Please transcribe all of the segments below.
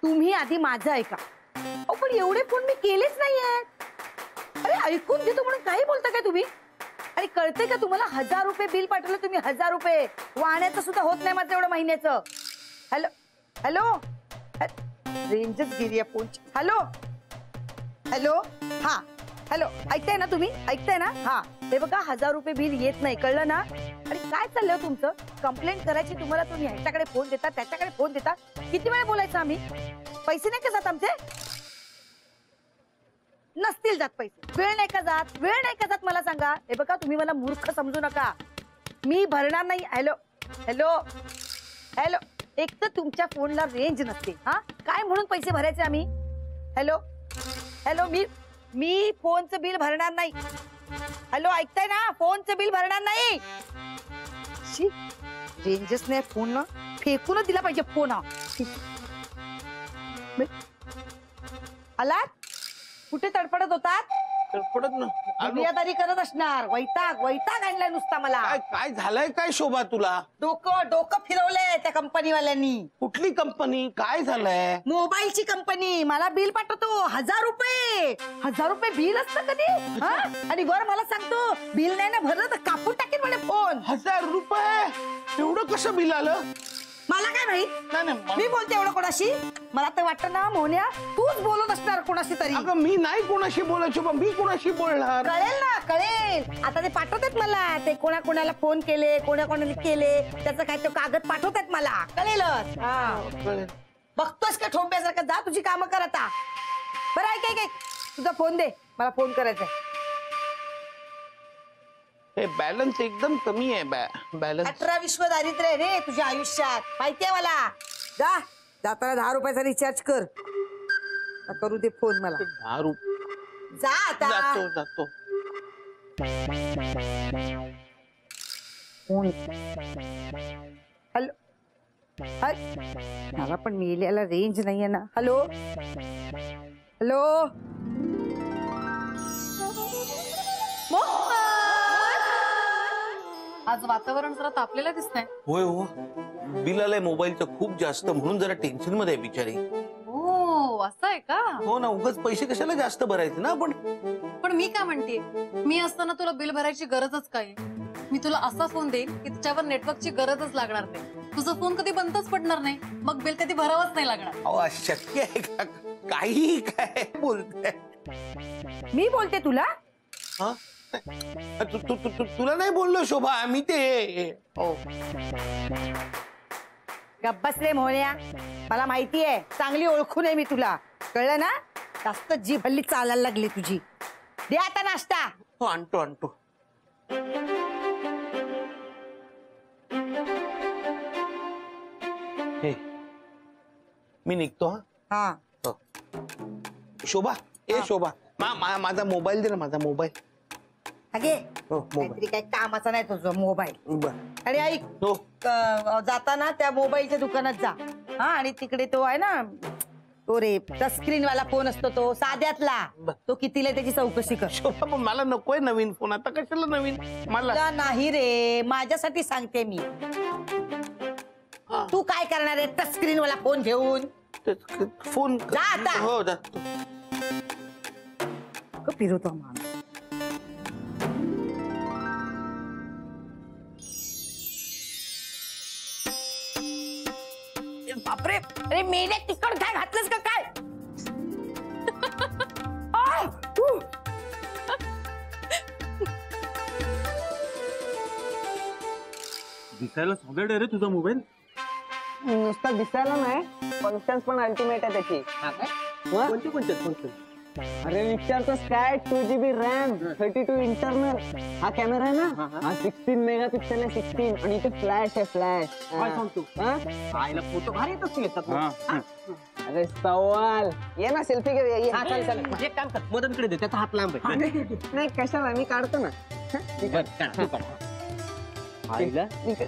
तुम्ही आधी माझं ऐका. अहो पण एवढे फोन मी केलेच नाहीये. अरे ऐकून घेतो म्हणून काही बोलता काय तुम्ही? अरे कळते का तुम्हाला 1000 रुपये बिल पाठवलं तुम्ही 1000 रुपये वाहण्याचं सुद्धा होत नाही माझं एवढं महिन्याचं. हॅलो हॅलो रेंजच गेली आहे फोनची. हॅलो हॅलो हा हॅलो ऐकताय ना तुम्ही? ऐकताय ना? हा हे बघा 1000 रुपये बिल येत नाही कळलं ना? अरे काय चाललंय तुमचं? कंप्लेंट करायची तुम्हाला तुम्ही ह्याच्याकडे फोन देता त्याच्याकडे फोन देता. किती वेळा बोलायचं आम्ही? पैसे नाही का जात आमचे? नसतील जात पैसे. वेळ नाही का जात? वेळ नाही का जात मला सांगा. हे बघा तुम्ही मला मूर्ख समजू नका. मी भरणार नाही. हॅलो हॅलो हॅलो एक तर तुमच्या फोनला रेंज नसते. हा काय म्हणून पैसे भरायचे आम्ही? हॅलो हॅलो मी फोनचं बिल भरणार नाही. हॅलो ऐकताय ना? फोनचं बिल भरणार नाही. रेंजच नाही फोन फेकूनच दिला पाहिजे फोन. आलात? कुठे तडफडत होतात? तडफडत ना दुनियादारी करत असणार. वैताग वैताग आणलाय नुसता मला. काय झालंय काय शोभा तुला? डोकं फिरवलंय त्या कंपनीवाल्यांनी. कुठली कंपनी? काय झालंय? मोबाईलची कंपनी मला बिल पाठवतो 1000 रुपये. 1000 रुपये बिल असतं कधी? आणि वर मला सांगतो बिल नाही ना भरलं तर कापून टाकेल म्हणे फोन. 1000 रुपये एवढं कसं बिल आलं? मला काय माहित? मी बोलते एवढं कोणाशी? मला तर वाटतं ना मोन्या तूच बोलत असणार कोणाशी तरी. अगं मी नाही कोणाशी बोलायचो. मी कोणाशी बोलणार? कळेल ना कळेल. आता ते पाठवतात मला ते कोणाला फोन केले कोणाला केले त्याचं काय तो कागद पाठवतात मला. कळेलच. कळेल. बघतोस का ठोंब्यासारखं? जा तुझी कामं कर आता. बरं ऐक तुझा फोन दे मला फोन करायचा. हे बॅलन्स एकदम कमी आहे. बॅलन्स 18 विश्व दारिद्र्य रे तुझ्या आयुष्यात माहितीये मला. जा जाताना 10 रुपयाचा रिचार्ज कर. करू दे फोन मला. 10 रुपये जा आता. जातो फोन. हॅलो मला पण मेल्याला रेंज नाहीये ना. हॅलो हॅलो आज वातावरण जरा तापलेलं दिसतंय. होय हो बिल आलंय मोबाईलचं खूप जास्त म्हणून जरा टेन्शन मध्ये आहे बिचारी. हो असं आहे का? हो ना उगाच पैसे कशाला जास्त भरायचे ना आपण. पण मी काय म्हणते मी असताना तुला बिल भरायची गरजच काय? मी तुला असा फोन देईन की त्याच्यावर नेटवर्कची गरजच लागणार नाही. तुझा फोन कधी बंदच पडणार नाही. मग बिल कधी भरावंच नाही लागणार. अहो शक्य आहे का? काही काय बोलते? मी बोलते तुला. हा तुला नाही बोललो शोभा. मी ते गप्पस रे मोहन्या. मला माहितीये चांगली ओळखून आहे मी तुला. कळलं ना? जास्त जीभ हल्ली चालायला लागली तुझी. दे आता नाश्ता. हो आणतो. हे मी निघतो. हा शोभा शोभा माझा मोबाईल दे ना. माझा मोबाईल. अगे हो काहीतरी काही कामाचा नाही तुझं मोबाईल. आणि ऐक हो जाताना त्या मोबाईलच्या दुकानात जा. हा आणि तिकडे तो आहे ना तो रे टच स्क्रीन वाला फोन असतो तो साध्यातला. तो कितीला त्याची चौकशी कर. शोभा पण मला नकोय नवीन फोन. आता कशाला नवीन? मला नाही रे माझ्यासाठी सांगते मी. तू काय करणार आहे टच स्क्रीन वाला फोन घेऊन? फोन जा आता. हो जातो. फिरवतो माणूस. बापरे अरे मेले तिकड काय घातलंस का काय? दिसायला सॉलिड आहे रे तुझा मोबाईल. नुसता दिसायला नाही फंक्शन्स पण अल्टिमेट आहे त्याची. कोणते? अरे विचारतोस काय? 2GB RAM 32 internal. हा कॅमेरा आहे ना हा 16 मेगापिक्सल आहे. 16 आणि इथे फ्लॅश आहे. फ्लॅश काय सांगतो? आईला फोटो भारी येतात येतात. अरे सवाल ये ना सेल्फी घे. चल म्हणजे काम कर मदनकडे दे. त्याचा हात लांब आहे. नाही कशाला मी काढतो ना.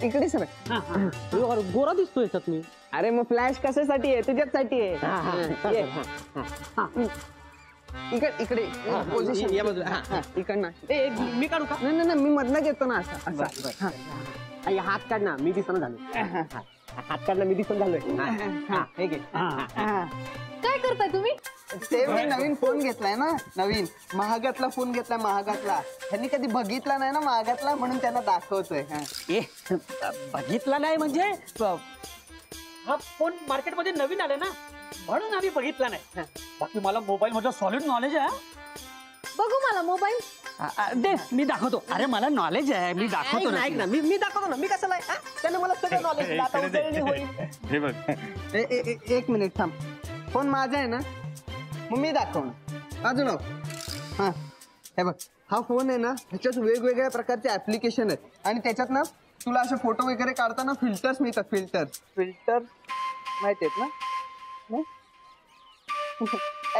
इकडे सर गोरा दिसतो याच्यात मी. अरे मग फ्लॅश कशासाठी आहे? तुझ्यासाठी आहे. इकडे इकडनं मी काढू का? नाही मी मधनं घेतो ना. असं हात काढ ना. मी दिसणं झालो. हात काढला मी दिसून झालोय हे घे. काय करताय तुम्ही? ते मी नवीन फोन घेतलाय ना, नवीन महागातला फोन घेतलाय, महागातला. त्यांनी कधी बघितला नाही ना महागातला, म्हणून त्यांना दाखवतोय. ए बघितला नाही म्हणजे हा फोन मार्केटमध्ये नवीन आले ना, म्हणून आम्ही बघितला नाही. बाकी मला मोबाईल मध्ये सॉलिड नॉलेज आहे. बघू मला मोबाईल. दे मी दाखवतो. अरे मला नॉलेज आहे, मी दाखवतो ना. ऐक ना, मी दाखवतो ना. मी कसं नाही त्याने मला सगळं नॉलेज. आता उजळणी होईल. हे बघ, एक मिनिट थांब. फोन माझा आहे ना, मग मी दाखवणार. अजून हा हे बघ, हा फोन आहे ना, ह्याच्यात वेगवेगळ्या प्रकारचे ऍप्लिकेशन आहेत आणि त्याच्यात ना तुला असे फोटो वगैरे काढताना फिल्टर्स मिळतात. फिल्टर माहिती आहेत ना? नाही?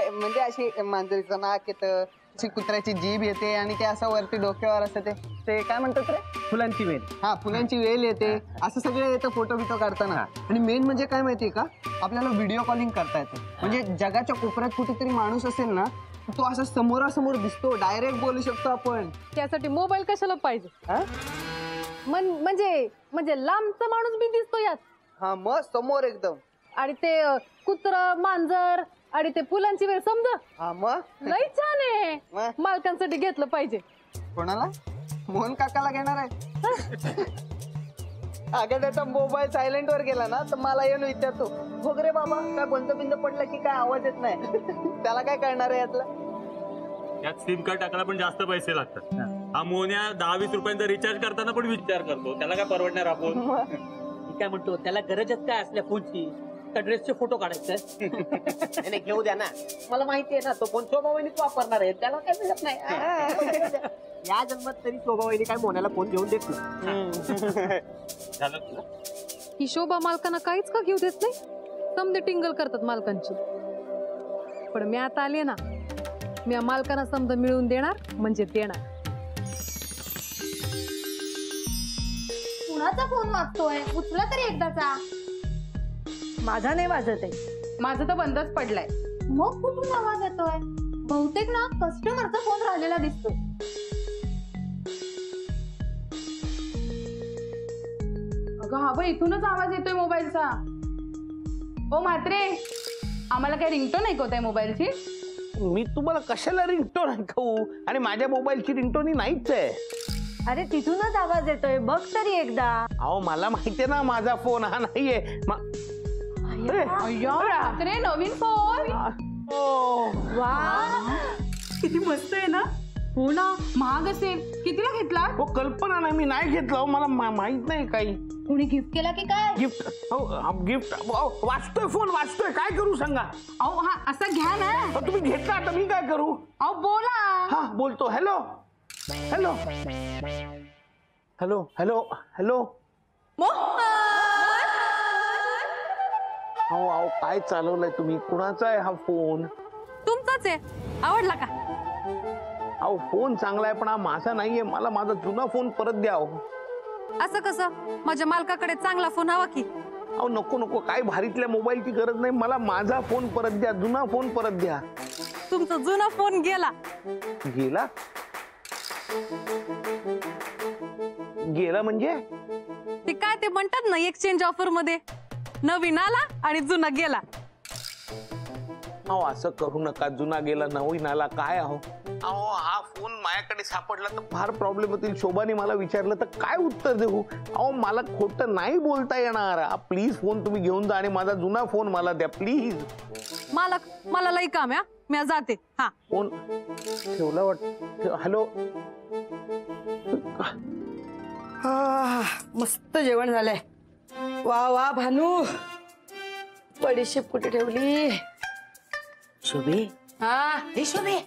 म्हणजे अशी मांजरीचं नाक येतं, अशी कुत्र्याची जीभ येते आणि ते असं वरती डोक्यावर असं ते काय म्हणतात रे, फुलांची वेल. हा फुलांची वेल येते, असं सगळं येतं फोटो बिटो काढताना. आणि मेन म्हणजे काय माहितीये का, आपल्याला व्हिडिओ कॉलिंग करता येतं. म्हणजे जगाच्या कोपऱ्यात कुठेतरी माणूस असेल ना, तो असा समोरासमोर दिसतो, डायरेक्ट बोलू शकतो आपण. त्यासाठी मोबाईल कशाला पाहिजे? म्हणजे लांबचा माणूस बी दिसतो यात. हा मग समोर एकदम. आणि ते कुत्र मांजर आणि ते फुलांची वेळ समजा. हा मग लई छान आहे. मग? मालकांसाठी घेतलं पाहिजे. कोणाला? मोहन काकाला घेणार आहे. अगं त्याचा मोबाईल सायलेंट वर गेला ना, तर मला येऊन विचारतो, हो रे बाबा काय बंद बिंद पडलं की काय आवाज येत नाही. त्याला काय करणार आहे यातलं? यात सिम कार्ड टाकायला पण जास्त पैसे लागतात. हा मोन्या 10-20 रुपयांचा रिचार्ज करताना पण विचार करतो, त्याला काय परवडणार आपण? मी काय म्हणतो, त्याला गरजच काय असल्या फोनची? त्या ड्रेसचे फोटो काढायचे. नाही घेऊ द्या ना, मला माहिती आहे ना तो फोन शोभावाहिनीच वापरणार आहे, त्याला काय मिळत नाही. या जन्मात तरी शोभावाहिनी काय मोन्याला फोन घेऊन देत नाही. झालं तुला? ही शोभा मालकांना काहीच का घेऊ देत नाही. समजे टिंगल करतात मालकांची. पण मी आता आले ना, मी या मालकांना समजा मिळवून देणार म्हणजे देणार. कुणाचा फोन वाजतोय? उचला तरी एकदाचा. माझा नाही वाजत आहे. माझं तर बंदच पडलाय. मग कुठून आवाज येतोय? बहुतेक ना कस्टमरचा फोन राहिलेला दिसतो. अगं हा बाई, इथूनच आवाज येतोय मोबाईलचा. ओ म्हात्रे, आम्हाला काय रिंगटोन ऐकवताय मोबाईलची? मी तुम्हाला कशाला रिंगटोन ऐकवू? आणि माझ्या मोबाईलची रिंगटोन नाहीच आहे. अरे तिथूनच आवाज येतोय, बघ तरी एकदा. अहो मला माहितीये ना माझा फोन हा नाहीये. अय्या म्हात्रे, नवीन फोन. किती मस्त आहे ना. हो ना, महाग असेल. कितीला घेतला? हो कल्पना नाही, मी नाही घेतला. मला माहित नाही काही. कुणी गिफ्ट केला की काय? गिफ्ट? गिफ्ट वाचतोय, फोन वाचतोय, काय करू सांगा? अहो हा असा घ्या ना. तुम्ही घेतला, आता मी काय करू? अहो बोला. हा बोलतो. Hello hello hello hello hello. अहो अहो काय चालवलंय तुम्ही? कुणाचा आहे हा फोन? तुमचाच आहे. आवडला का? अहो फोन चांगला आहे पण हा माझा नाहीये. मला माझा जुना फोन परत द्या. असं कसं? माझ्या मालकाकडे चांगला फोन हवा की. अहो नको नको, काय भारीतल्या मोबाईलची गरज नाही. मला माझा फोन परत द्या, जुना फोन परत द्या. तुमचा जुना फोन गेला. गेला? गेला म्हणजे? ते काय ते म्हणतात ना, एक्सचेंज ऑफर मध्ये नवीन आला आणि जुना गेला. अहो असं करू नका. जुना गेला नवीन आला काय? अहो हा फोन माझ्याकडे सापडला तर फार प्रॉब्लेम होतील. शोभाने मला विचारलं तर काय उत्तर देऊ? अहो मला खोटं नाही बोलता येणार. प्लीज फोन तुम्ही घेऊन जा आणि माझा जुना फोन मला द्या प्लीज. मालक मला लई काम आहे, मी जाते. हा फोन ठेवला वाटत. हॅलो. मस्त जेवण झालंय. वा वा भानू, बडीशेप कुठे ठेवली? शोभे, हा हे शोभे,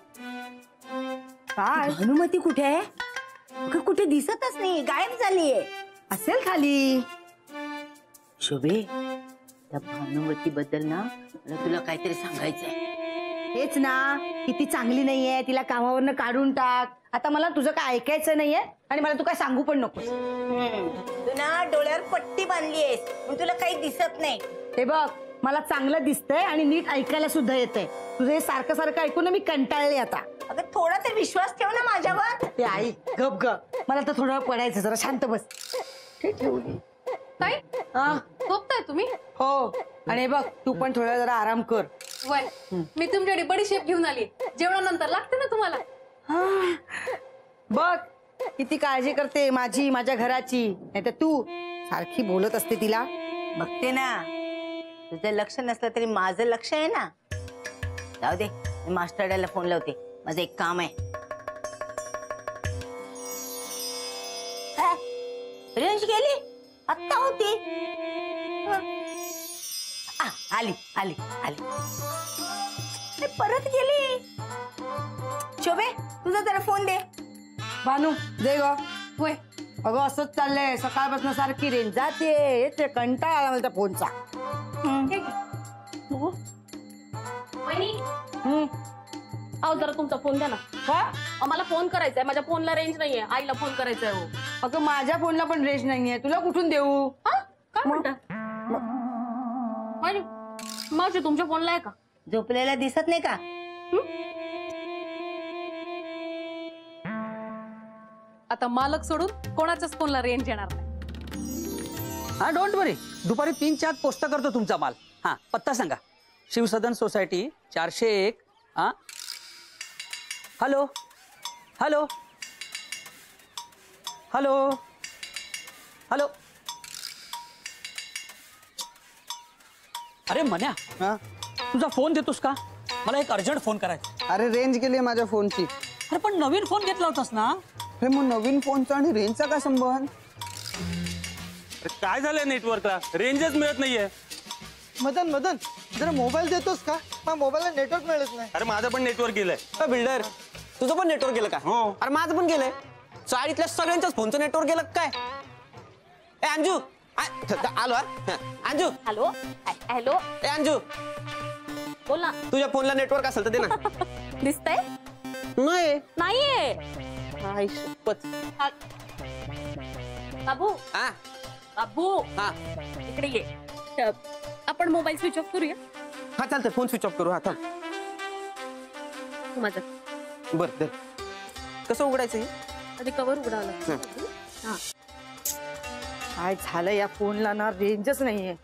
काय? भानुमती कुठे आहे? कुठे दिसतच नाही, गायब झालीये. असेल खाली. शोभे, त्या भानुमती बद्दल ना मला तुला काहीतरी सांगायचंय. हेच ना, किती चांगली नाहीये, तिला कामावरनं काढून टाक. आता मला तुझं काय ऐकायचं नाहीये आणि मला तू काय सांगू पण नकोस. तू ना डोळ्यावर पट्टी बांधलीयस, मग तुला काही दिसत नाही. हे बघ, मला चांगलं दिसतंय आणि नीट ऐकायला सुद्धा येतंय. तुझं हे सारखं सारखं ऐकून ना मी कंटाळले आता. अगं थोडा तर विश्वास ठेव ना माझ्यावर. ते आई गप गप, मला तर थोडं पडायचं, जरा शांत बस. ठेवली. ताई हा झोपताय तुम्ही? हो आणि हे बघ तू पण थोडा जरा आराम कर. वय मी तुमच्याकडे बडीशेप घेऊन आली. जेवणानंतर लागते ना तुम्हाला? हा. बघ किती काळजी करते माझी, माझ्या घराची. नाही तर तू सारखी बोलत असते तिला. बघते ना, तुझं लक्ष नसलं तरी माझं लक्ष आहे ना. जाऊ दे, मी मास्टर डॅडला फोन लावते, माझं एक काम आहे. रेंज गेली, आत्ता होती. आली आली आली, परत गेली. शोभे तुझा जरा फोन दे. भानू दे ग. वय अगं असंच चाललंय सकाळपासून सारखी रेंज जाते. ते कंटाळा आला मला त्या फोनचा. अहो जरा तुमचा फोन द्या ना. मला फोन करायचा आहे, माझ्या फोनला रेंज नाहीये. आईला फोन करायचा आहे. अगं माझ्या फोनला पण रेंज नाहीये, तुला कुठून देऊ? काय म्हणता? माझी तुमच्या फोनला आहे का? झोपलेला दिसत नाही का? आता मालक सोडून कोणाच्याच फोनला रेंज येणार नाही. हा डोंट वरी, दुपारी 3च्या आत पोस्ट करतो तुमचा माल. हा पत्ता सांगा. शिवसदन सोसायटी 401. हा हॅलो हॅलो हॅलो हॅलो. अरे मन्या, तुझा फोन देतोस का? मला एक अर्जंट फोन करायचा. अरे रेंज गेली माझ्या फोनची. अरे पण नवीन फोन घेतला होतास ना? हे मग नवीन फोनचा आणि रेंजचा काय संबंध? काय झालंय नेटवर्कला? रेंजच मिळत नाहीये. मदन मदन जरा मोबाईल देतोस का? माझ्या मोबाईलला नेटवर्क मिळत नाही. अरे माझं पण नेटवर्क गेलंय. बिल्डर तुझं पण नेटवर्क गेलं का? हो. अरे माझं पण गेलंय. चाळीतल्या सगळ्यांच्याच फोनचं नेटवर्क गेलं काय? ए अंजू आलो. Anju hello hello. ए अंजू बोल ना. तुझ्या फोनला नेटवर्क असेल तर दे ना. दिसतंय? नाही नाहीये. काय शपथ. बाबू हा बाबू हा इकडे ये. आपण मोबाईल स्विच ऑफ करूया. हा चालतंय, फोन स्विच ऑफ करू. हा थांब. माझं बर दे. कसं उघडायचं हे? आधी कवर उघडावं. हा काय झालं या फोनला ना, रेंजच नाहीये.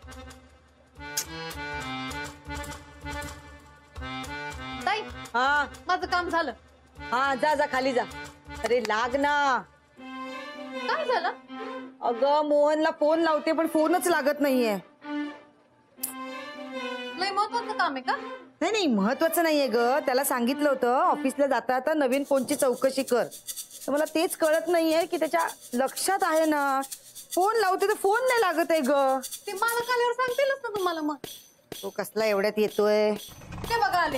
ताई हा माझं काम झालं. हा जा जा खाली जा. अरे लाग ना. काय झालं? अगं मोहनला फोन लावते पण फोनच लागत नाहीये. लय महत्वाचं काम आहे का? नाही नाही महत्वाचं नाहीये ग. त्याला सांगितलं होतं ऑफिसला जाता आता नवीन फोनची चौकशी कर. तर मला तेच कळत नाहीये की त्याच्या लक्षात आहे ना. फोन लावते तर फोन नाही लागत आहे ग. ते मालक आल्यावर सांगतीलच ना तुम्हाला. मग तो कसला एवढ्यात येतोय? ते बघा आले.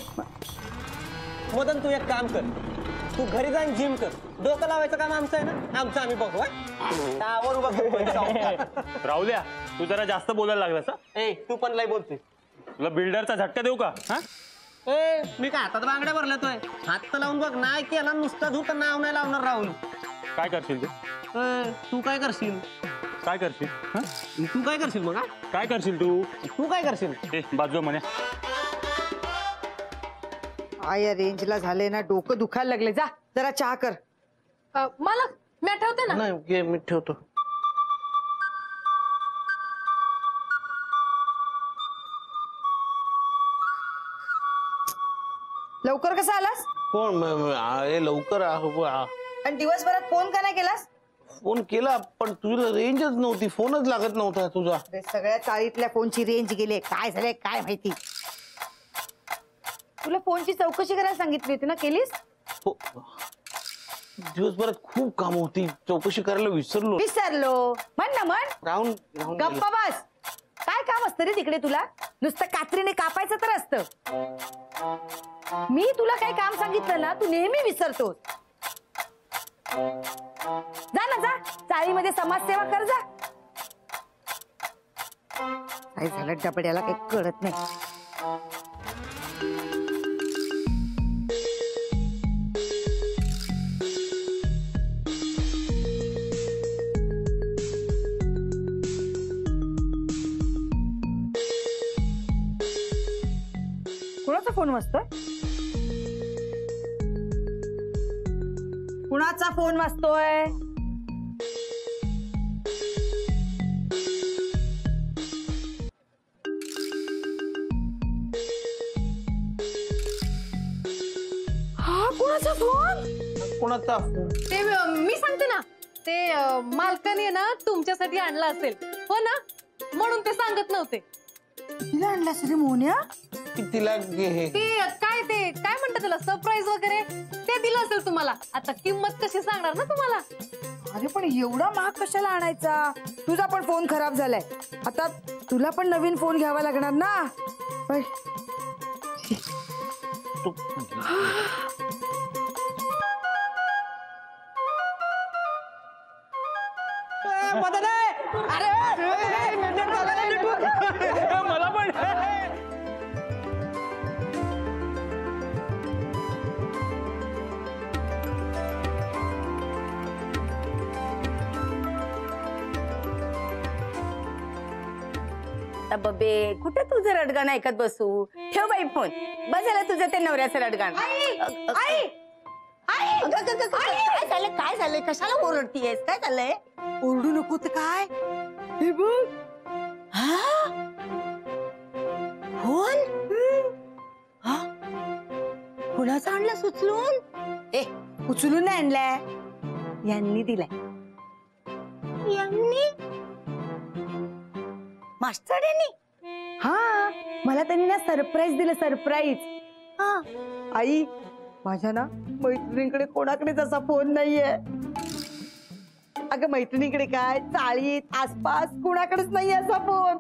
मदन तू एक काम कर, तू घरी जाऊन जिम कर. डोकं लावायचं काम आमचं आहे ना, आमचं आम्ही बघू. राहू द्या, तू जरा जास्त बोलायला लागलास. ए तू पण लय बोलतोय. तुला बिल्डरचा झटका देऊ का? हा ए मी काय हातात बांगड्या भरलातोय? हात तर लावून बघ. नाही केला नुसता धू तर नाव नाही लावणार राहुल. काय करशील तू? तू काय करशील? काय करशील? हा? तू काय करशील मग? काय करशील तू? तू काय करशील? ए बाजू म्हणे. या रेंजला झाले ना, डोकं दुखायला लागले. जा जरा चहा कर. मालक मी आठवते ना. नाही मी ठेवतो. लवकर कसा आलास? कोण लवकर आणि दिवसभरात फोन का नाही केलास? फोन केला पण तुला रेंजच नव्हती, फोनच लागत नव्हता तुझा. सगळ्या चाळीतल्या फोनची रेंज गेले. काय झालंय काय माहिती. तुला फोनची चौकशी करायला सांगितली होती ना, केलीस? दिवसभरात खूप काम होती, चौकशी करायला विसरलो. म्हण ना म्हण. राहून गप्पा बस. काय काम असतं रे तिकडे तुला? नुसतं कात्रीने कापायचं तर असतं. मी तुला काय काम सांगितलं ना, तू नेहमी विसरतोस. जा ना जा, चाळीमध्ये समाजसेवा कर जा. काय झालं डबड्याला काही कळत नाही. कुणाचा फोन वाजतोय? कुणाचा फोन वाजतोय? कोणाचा फोन? कोणाचा? ते मी सांगते ना, ते मालकाने ना तुमच्यासाठी आणला असेल, हो ना, म्हणून ते सांगत नव्हते. तिला आणला असेल मोन्या? तिला हे ते काय म्हणतात त्याला, सरप्राईज वगैरे ते दिलं असेल तुम्हाला. आता किंमत कशी सांगणार ना तुम्हाला. अरे पण एवढा महाग कशाला आणायचा? तुझा पण फोन खराब झालाय, आता तुला पण नवीन फोन घ्यावा लागणार ना. बाय. मला पण बबे, कुठे तुझं रडगाणं ऐकत बसू? ठेव बाई फोन, बसायला तुझं ते नवऱ्याचं रडगाण. काय झालं, काय झालंय? कशाला ओरडतीयस? काय झालंय? ओरडू नको तर काय. हे बघ. फोन कुणाचा आणला सुचलून? उचलून नाही आणलाय, यांनी दिलाय. यांनी? मास्टर यांनी? हा, मला त्यांनी ना सरप्राईज दिलं, सरप्राईज. आई, माझ्या ना मैत्रिणीकडे कोणाकडेच असा फोन नाहीये. अगं मैत्रिणीकडे काय, चाळीत आसपास कोणाकडेच नाहीये असा फोन.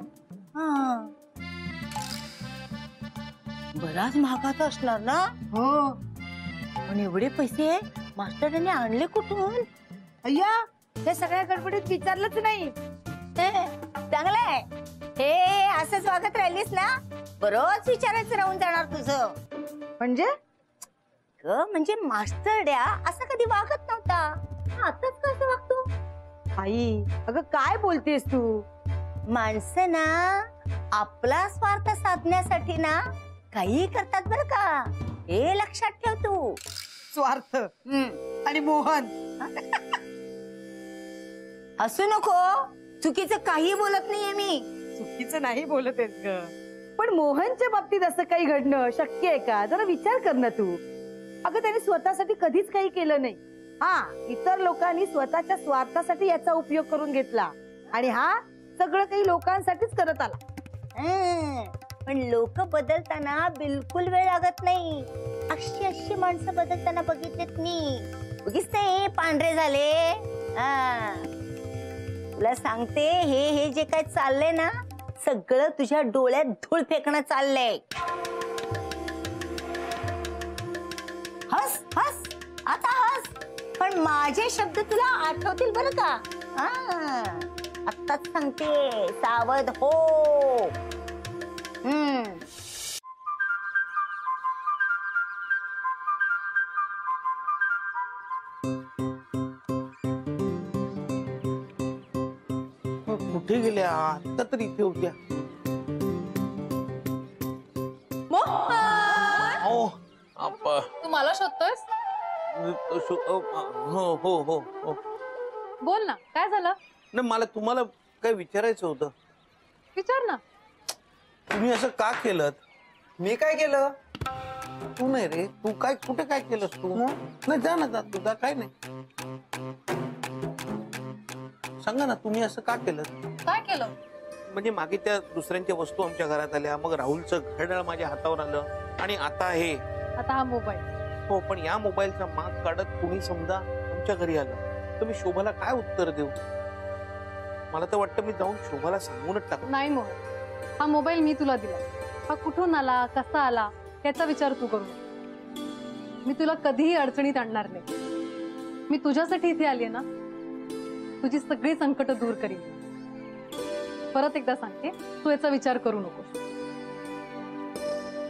बराच महागाचा असणार ना. हो, पण एवढे पैसे मास्टरांनी आणले कुठून? अय्या, त्या सगळ्या गडबडीत विचारलंच नाही. चांगलंय हे, असंच वागत राहिलीस ना, बरोच विचारायचं राहून जाणार तुझं. म्हणजे म्हणजे मास्टर द्या असं कधी वागत नव्हता, आताच कसं वागतो? आई, अगं काय बोलतेस तू? माणसं ना आपला स्वार्थ साधण्यासाठी ना काही करतात बरं का, हे लक्षात ठेव तू. स्वार्थ आणि मोहन. हसू नको, चुकीचं काही बोलत नाहीये मी. चुकीचं नाही बोलत आहेस ग, पण मोहनच्या बाबतीत असं काही घडणं शक्य आहे का? जरा विचार कर ना तू. अगं त्याने स्वतःसाठी कधीच काही केलं नाही. हा, इतर लोकांनी स्वतःच्या स्वार्थासाठी याचा उपयोग करून घेतला, आणि हा सगळं काही लोकांसाठीच करत आला. पण लोक बदलताना बिलकुल वेळ लागत नाही. अशी माणसं बदलताना बघितलेत मी. उगीच ते पांढरे झाले. तुला सांगते, हे जे काय चाललंय ना, सगळं तुझ्या डोळ्यात धूळ फेकणं चाललंय. हस हस, आता हस, पण माझे शब्द तुला आठवतील बरं का. आत्ताच सांगते, सावध हो. कुठे गेल्या? आता तर इथे होत्या. तू मला शोधतोयस? हो हो हो हो. बोल ना, काय झालं? नाही, मला तुम्हाला काय विचारायचं होतं. विचार ना. तुम्ही असं का केलं? मी काय केलं? तू नाही रे, तू काय, कुठे काय केलंस तू? नाही, जा ना, जा तुझा काय नाही. सांगा ना, तुम्ही असं का केलं? काय केलं? म्हणजे मागे त्या दुसऱ्यांच्या वस्तू आमच्या घरात आल्या, मग राहुलचं घड्याळ माझ्या हातावर आलं, आणि आता हे. आता हा मोबाईल. हो, पण या मोबाईलचा माग काढत कुणी समजा आमच्या घरी आलं तर मी शोभाला काय उत्तर देऊ? मला तर वाटतं मी जाऊन शोभाला सांगूनच टाक. नाही मोहन, हा मोबाईल मी तुला दिला. हा कुठून आला, कसा आला, त्याचा विचार तू करू. मी तुला कधीही अडचणीत आणणार नाही. मी तुझ्यासाठी इथे आली ना, तुझी सगळी संकट दूर करीन. परत एकदा सांगते, तू याचा विचार करू नकोस.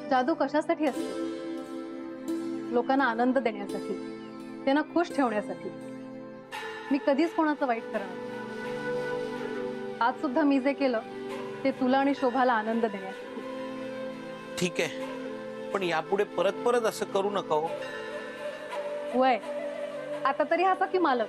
जादू कशासाठी असते? लोकांना आनंद देण्यासाठी, त्यांना खुश ठेवण्यासाठी. मी कधीच कोणाचं वाईट करणार. आज सुद्धा मी जे केलं ते तुला आणि शोभाला आनंद देण्यासाठी. ठीक आहे, पण यापुढे परत परत असं करू नका हो. वय, आता तरी हसा की मालक.